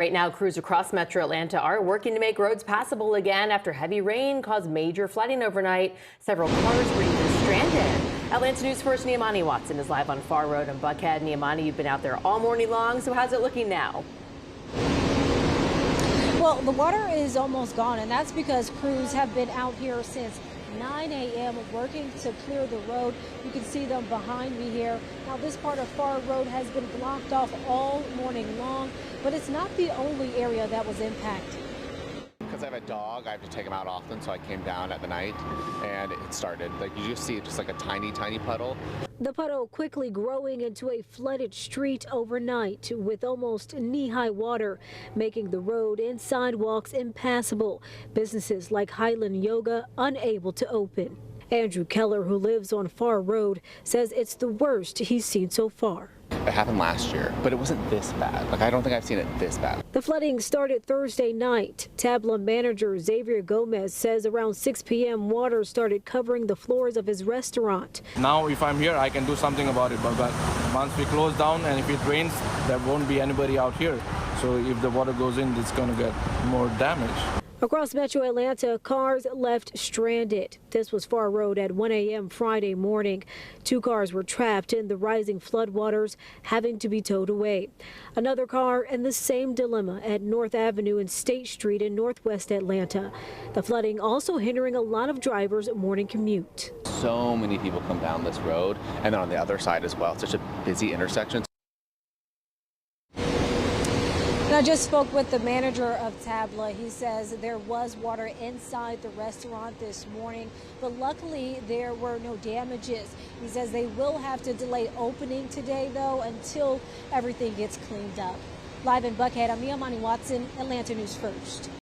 Right now, crews across Metro Atlanta are working to make roads passable again after heavy rain caused major flooding overnight. Several cars were even stranded. Atlanta News First Niamani Watson is live on Pharr Road in Buckhead. Niamani, you've been out there all morning long, so how's it looking now? Well, the water is almost gone, and that's because crews have been out here since 9 a.m. working to clear the road. You can see them behind me here. Now, this part of Pharr Road has been blocked off all morning long, but it's not the only area that was impacted. Because I have a dog, I have to take him out often, so I came down at the night and it started. Like, you just see it just like a tiny puddle. The puddle quickly growing into a flooded street overnight with almost knee-high water, making the road and sidewalks impassable. Businesses like Highland Yoga unable to open. Andrew Keller, who lives on Pharr Road, says it's the worst he's seen so far. It happened last year, but it wasn't this bad. Like, I don't think I've seen it this bad. The flooding started Thursday night. Tabla manager Xavier Gomez says around 6 p.m. water started covering the floors of his restaurant. Now, if I'm here, I can do something about it. But once we close down and if it rains, there won't be anybody out here. So if the water goes in, it's going to get more damage. Across Metro Atlanta, cars left stranded. This was Pharr Road at 1 a.m. Friday morning. 2 cars were trapped in the rising floodwaters, having to be towed away. Another car in the same dilemma at North Avenue and State Street in northwest Atlanta. The flooding also hindering a lot of drivers' morning commute. So many people come down this road, and then on the other side as well. It's such a busy intersection. I just spoke with the manager of Tabla. He says there was water inside the restaurant this morning, but luckily there were no damages. He says they will have to delay opening today, though, until everything gets cleaned up. Live in Buckhead, I'm Niamani Watson, Atlanta News First.